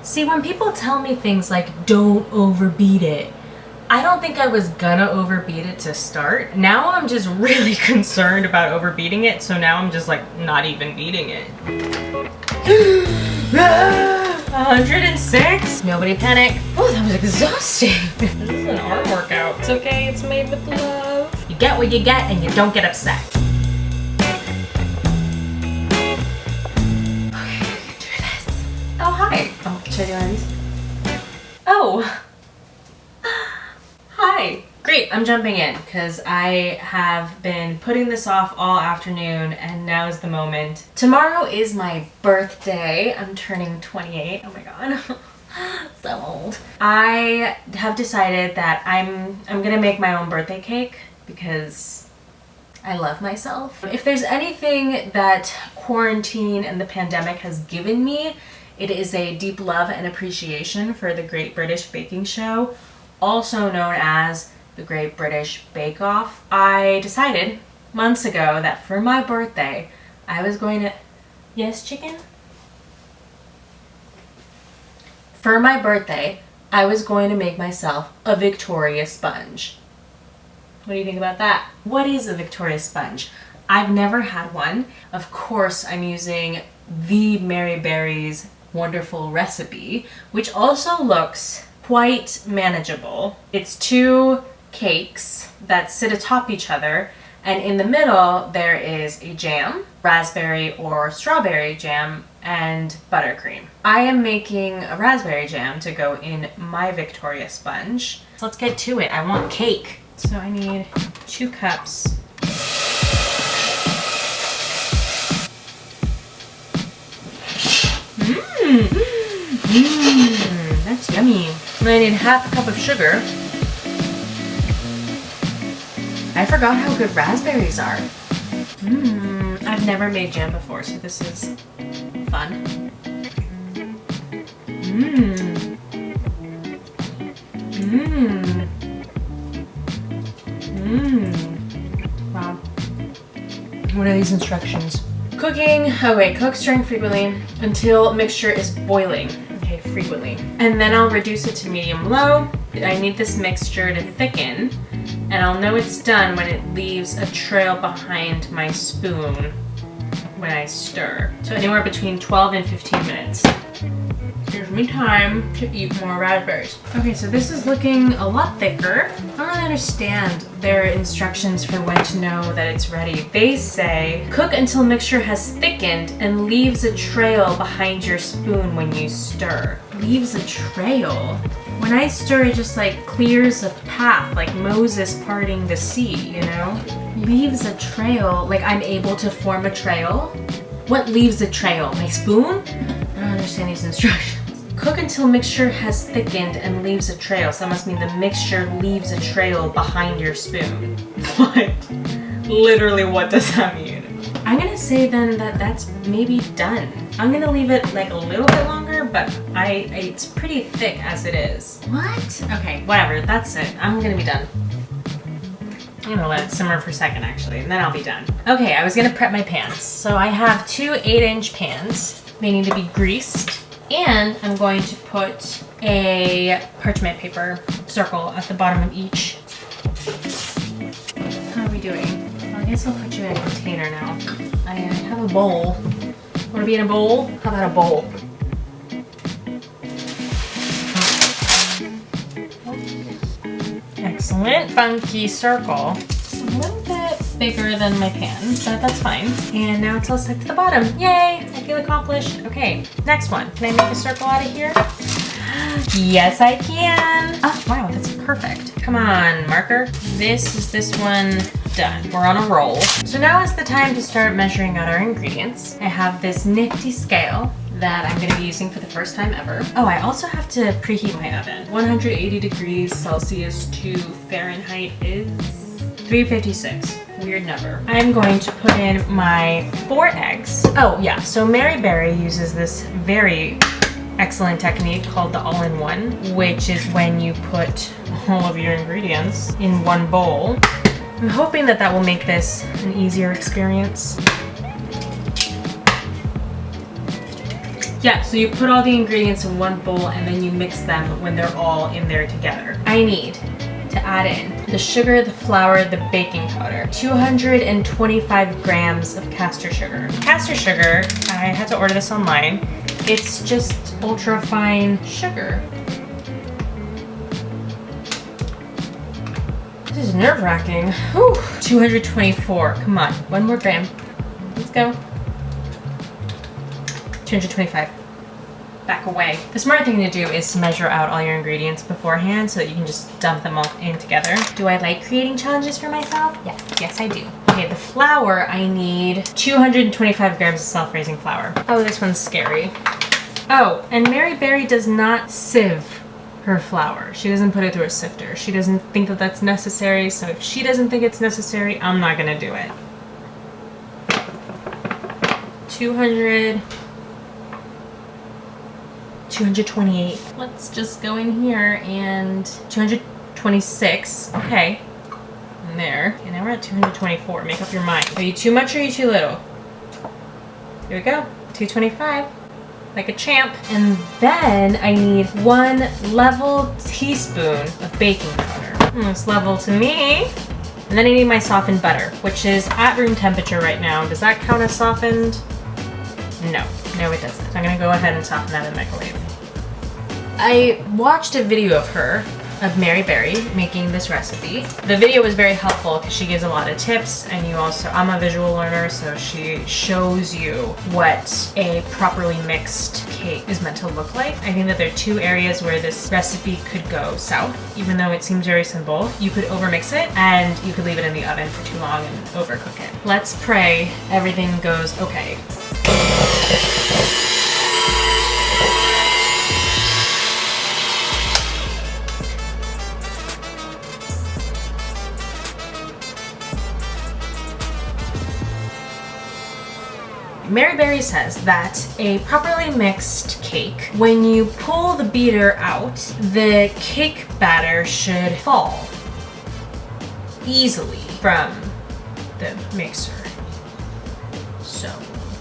See, when people tell me things like, don't overbeat it, I don't think I was gonna overbeat it to start. Now I'm just really concerned about overbeating it, so now I'm just like not even beating it. 106? Nobody panic. Oh, that was exhausting. This is an arm workout. It's okay, it's made with love. You get what you get and you don't get upset. Okay, I can do this. Oh, hi. Oh, should I do one of these? Oh. Hi. Great, I'm jumping in because I have been putting this off all afternoon and now is the moment. Tomorrow is my birthday. I'm turning 28. Oh my god. So old. I have decided that I'm gonna make my own birthday cake because I love myself. If there's anything that quarantine and the pandemic has given me, it is a deep love and appreciation for the Great British Baking Show, also known as the Great British Bake Off. I decided months ago that for my birthday, I was going to... Yes, chicken? For my birthday, I was going to make myself a Victoria sponge. What do you think about that? What is a Victoria sponge? I've never had one. Of course, I'm using the Mary Berry's wonderful recipe, which also looks quite manageable. It's 2 cakes that sit atop each other, and in the middle there is a jam, raspberry or strawberry jam, and buttercream. I am making a raspberry jam to go in my Victoria sponge. So let's get to it. I want cake. So I need 2 cups. That's yummy. And I need half a cup of sugar. I forgot how good raspberries are. I've never made jam before, so this is fun. Wow. What are these instructions? Cooking, cook stirring frequently until mixture is boiling. Okay, frequently. And then I'll reduce it to medium-low. I need this mixture to thicken, and I'll know it's done when it leaves a trail behind my spoon when I stir. So anywhere between 12 and 15 minutes. Gives me time to eat more raspberries. Okay, so this is looking a lot thicker. I don't really understand their instructions for when to know that it's ready. They say, cook until mixture has thickened and leaves a trail behind your spoon when you stir. Leaves a trail? When I stir, it just like clears a path, like Moses parting the sea, you know? Leaves a trail, like I'm able to form a trail? What leaves a trail? My spoon? I don't understand these instructions. Cook until mixture has thickened and leaves a trail. So that must mean the mixture leaves a trail behind your spoon. What? Literally, what does that mean? I'm gonna say then that that's maybe done. I'm gonna leave it like a little bit longer, but it's pretty thick as it is. What? Okay, whatever, that's it. I'm gonna be done. I'm gonna let it simmer for a second actually, and then I'll be done. Okay, I was gonna prep my pans. So I have 2 8-inch pans. They need to be greased. And I'm going to put a parchment paper circle at the bottom of each. How are we doing? Well, I guess I'll put you in a container now. I have a bowl. Want to be in a bowl? How about a bowl? Excellent. Funky circle. It's a little bit bigger than my pan, but that's fine. And now it's all stuck to the bottom. Yay! I feel accomplished. Okay, next one. Can I make a circle out of here? Yes, I can. Oh, wow, that's perfect. Come on, marker. This one done. We're on a roll. So now is the time to start measuring out our ingredients. I have this nifty scale that I'm going to be using for the first time ever. Oh, I also have to preheat my oven. 180 degrees Celsius to Fahrenheit is 356. Weird number. I'm going to put in my 4 eggs. Oh yeah, so Mary Berry uses this very excellent technique called the all-in-one, which is when you put all of your ingredients in one bowl. I'm hoping that that will make this an easier experience. Yeah, so you put all the ingredients in one bowl and then you mix them when they're all in there together. I need to add in the sugar, the flour, the baking powder, 225 grams of castor sugar. Castor sugar, I had to order this online. It's just ultra fine sugar. This is nerve-wracking. 224, come on, 1 more gram. Let's go. 225. Back away. The smart thing to do is to measure out all your ingredients beforehand so that you can just dump them all in together. Do I like creating challenges for myself? Yes, yes I do. Okay, the flour, I need 225 grams of self-raising flour. Oh, this one's scary. Oh, and Mary Berry does not sieve her flour. She doesn't put it through a sifter. She doesn't think that that's necessary, so if she doesn't think it's necessary, I'm not gonna do it. 228. Let's just go in here and 226. Okay. And there. And now we're at 224. Make up your mind. Are you too much or are you too little? Here we go. 225. Like a champ. And then I need 1 level teaspoon of baking powder. Looks level to me. And then I need my softened butter, which is at room temperature right now. Does that count as softened? No. No, it doesn't. So I'm gonna go ahead and soften that in the microwave. I watched a video of her, of Mary Berry, making this recipe. The video was very helpful because she gives a lot of tips, and you also, I'm a visual learner, so she shows you what a properly mixed cake is meant to look like. I think that there are 2 areas where this recipe could go south. Even though it seems very simple, you could overmix it and you could leave it in the oven for too long and overcook it. Let's pray everything goes okay. Mary Berry says that a properly mixed cake, when you pull the beater out, the cake batter should fall easily from the mixer. So,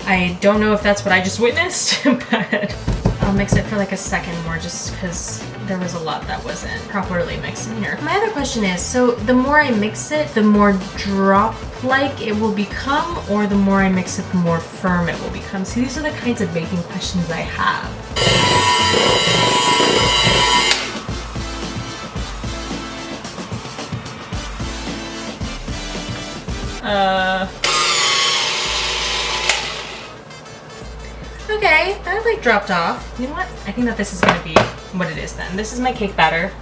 I don't know if that's what I just witnessed, but I'll mix it for like a second more just because there was a lot that wasn't properly mixed in here. My other question is, so the more I mix it, the more drop-like it will become, or the more I mix it, the more firm it will become? See, these are the kinds of baking questions I have. Okay, that like dropped off. You know what? I think that this is gonna be what it is then. This is my cake batter.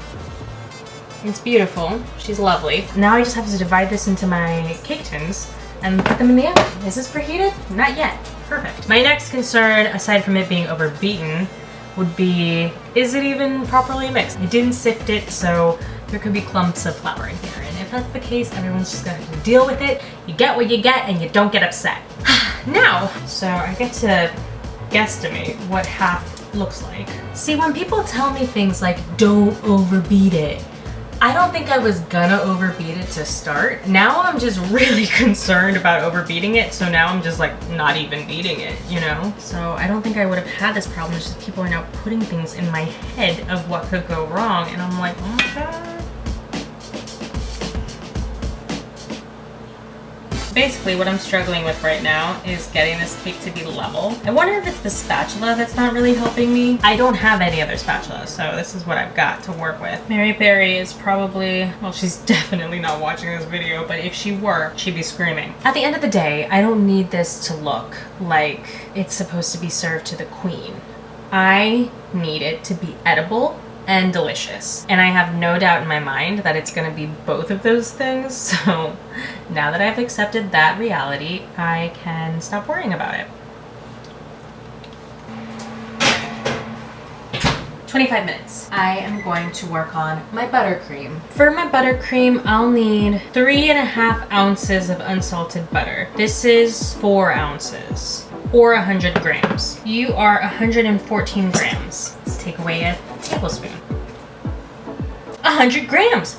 It's beautiful. She's lovely. Now I just have to divide this into my cake tins and put them in the oven. Is this preheated? Not yet. Perfect. My next concern, aside from it being overbeaten, would be, is it even properly mixed? I didn't sift it, so there could be clumps of flour in here. And if that's the case, everyone's just gonna have to deal with it. You get what you get and you don't get upset. Now, so I get to guesstimate what half looks like. See, when people tell me things like, don't overbeat it, I don't think I was gonna overbeat it to start. Now I'm just really concerned about overbeating it, so now I'm just like not even eating it, you know? So I don't think I would have had this problem. It's just people are now putting things in my head of what could go wrong, and I'm like, oh my god. Basically, what I'm struggling with right now is getting this cake to be level. I wonder if it's the spatula that's not really helping me. I don't have any other spatula, so this is what I've got to work with. Mary Berry is probably, well, she's definitely not watching this video, but if she were, she'd be screaming. At the end of the day, I don't need this to look like it's supposed to be served to the queen. I need it to be edible and delicious. And I have no doubt in my mind that it's gonna be both of those things. So now that I've accepted that reality, I can stop worrying about it. 25 minutes. I am going to work on my buttercream. For my buttercream, I'll need 3.5 ounces of unsalted butter. This is 4 ounces. Or 100 grams. You are 114 grams. Let's take away a tablespoon. 100 grams!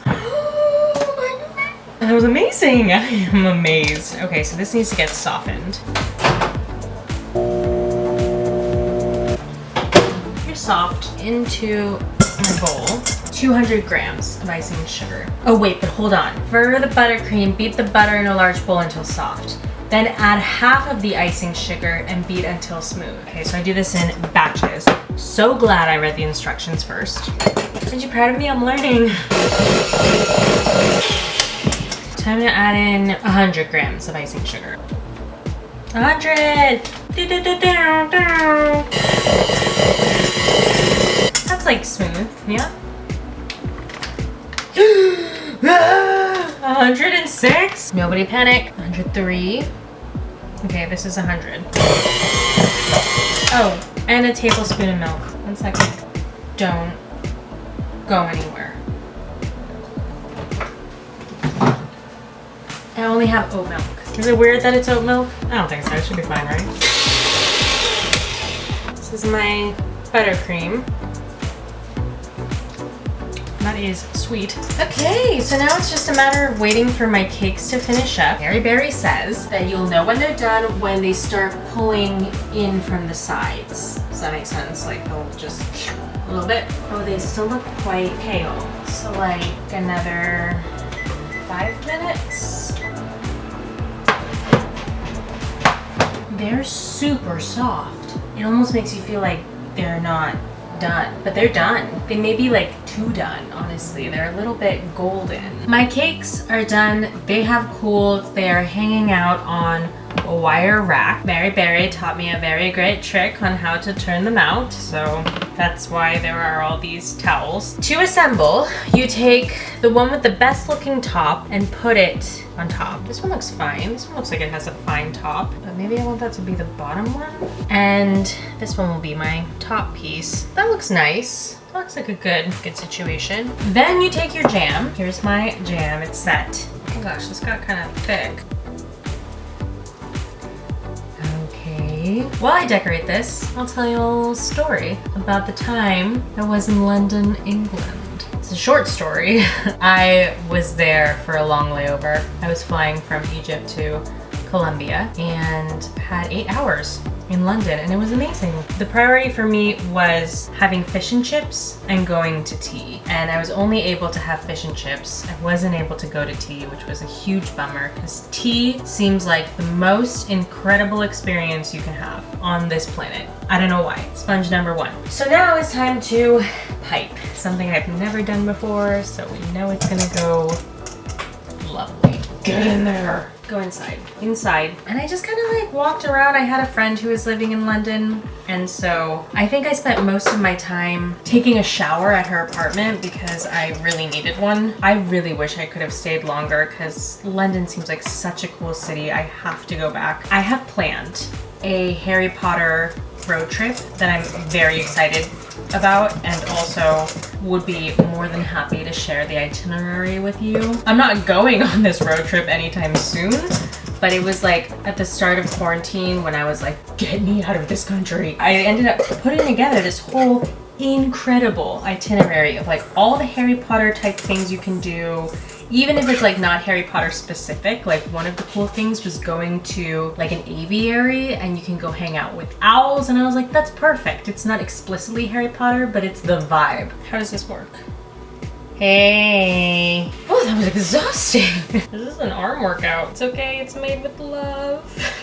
That was amazing! I am amazed. Okay, so this needs to get softened. soft into my bowl. 200 grams of icing sugar. Oh wait, but hold on. For the buttercream, beat the butter in a large bowl until soft. Then add half of the icing sugar and beat until smooth. Okay, so I do this in batches. So glad I read the instructions first. Aren't you proud of me? I'm learning. Time to add in 100 grams of icing sugar. 100! That's like smooth, yeah? 106? Nobody panic. 103. Okay, this is 100. Oh, and a tablespoon of milk. 1 second. Don't go anywhere. I only have oat milk. Is it weird that it's oat milk? I don't think so. It should be fine, right? This is my buttercream. That is sweet. Okay, so now it's just a matter of waiting for my cakes to finish up. Mary Berry says that you'll know when they're done when they start pulling in from the sides. Does that make sense? Like they'll just a little bit. Oh, they still look quite pale. So like another 5 minutes. They're super soft. It almost makes you feel like they're not done, but they're done. They may be like too done, honestly. They're a little bit golden. My cakes are done. They have cooled. They are hanging out on a wire rack. Mary Berry taught me a very great trick on how to turn them out, so that's why there are all these towels. To assemble, you take the one with the best looking top and put it on top. This one looks fine. This one looks like it has a fine top, but maybe I want that to be the bottom one. And this one will be my top piece. That looks nice. That looks like a good situation. Then you take your jam. Here's my jam. It's set. Oh my gosh, this got kind of thick. Okay. While I decorate this, I'll tell you a little story about the time I was in London, England. It's a short story. I was there for a long layover. I was flying from Egypt to Colombia and had 8 hours in London, and it was amazing. The priority for me was having fish and chips and going to tea, and I was only able to have fish and chips. I wasn't able to go to tea, which was a huge bummer because tea seems like the most incredible experience you can have on this planet. I don't know why. Sponge number one. So now it's time to pipe, something I've never done before, so we know it's gonna go lovely. Get in there. Go inside. And I just kind of like walked around. I had a friend who was living in London, and so I think I spent most of my time taking a shower at her apartment because I really needed one. I really wish I could have stayed longer because London seems like such a cool city. I have to go back. I have planned a Harry Potter road trip that I'm very excited about, and also would be more than happy to share the itinerary with you. I'm not going on this road trip anytime soon, but it was like at the start of quarantine when I was like, get me out of this country. I ended up putting together this whole incredible itinerary of like all the Harry Potter type things you can do. Even if it's like not Harry Potter specific, like one of the cool things was going to like an aviary and you can go hang out with owls, and I was like, that's perfect. It's not explicitly Harry Potter, but it's the vibe. How does this work? Hey. Oh, that was exhausting. This is an arm workout. It's okay, it's made with love.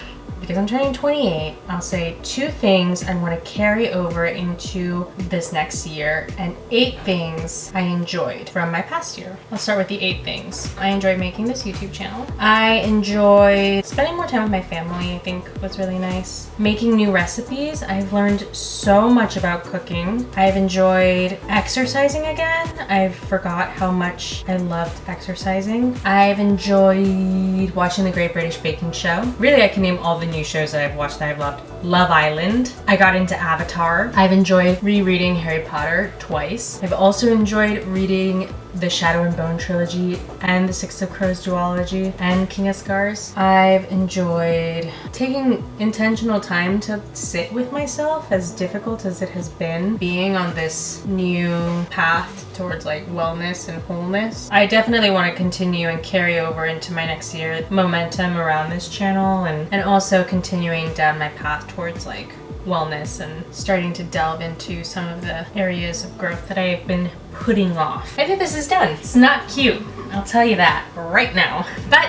Because I'm turning 28, I'll say 2 things I want to carry over into this next year and 8 things I enjoyed from my past year. I'll start with the 8 things. I enjoyed making this YouTube channel. I enjoyed spending more time with my family, I think was really nice. Making new recipes. I've learned so much about cooking. I've enjoyed exercising again. I forgot how much I loved exercising. I've enjoyed watching the Great British Baking Show. Really, I can name all the new shows that I've watched that I've loved. Love Island. I got into Avatar. I've enjoyed rereading Harry Potter twice. I've also enjoyed reading the Shadow and Bone trilogy and the Six of Crows duology and King of Scars. I've enjoyed taking intentional time to sit with myself, as difficult as it has been being on this new path towards like wellness and wholeness. I definitely want to continue and carry over into my next year momentum around this channel, and also continuing down my path towards like wellness and starting to delve into some of the areas of growth that I've been putting off. I think this is done. It's not cute, I'll tell you that right now, but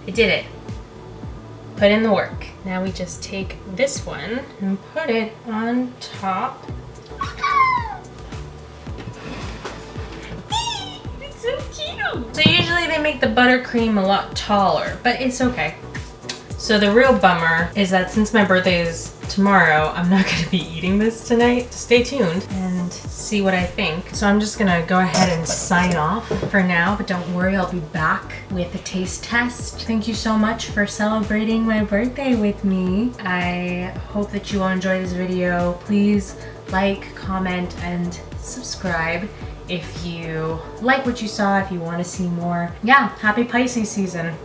I did it. Put in the work. Now we just take this one and put it on top. It's so cute. So usually they make the buttercream a lot taller, but it's okay. So the real bummer is that since my birthday is tomorrow, I'm not gonna be eating this tonight. Stay tuned and see what I think. So I'm just gonna go ahead and sign off for now, but don't worry, I'll be back with a taste test. Thank you so much for celebrating my birthday with me. I hope that you all enjoy this video. Please like, comment, and subscribe if you like what you saw, if you want to see more. Yeah, happy Pisces season.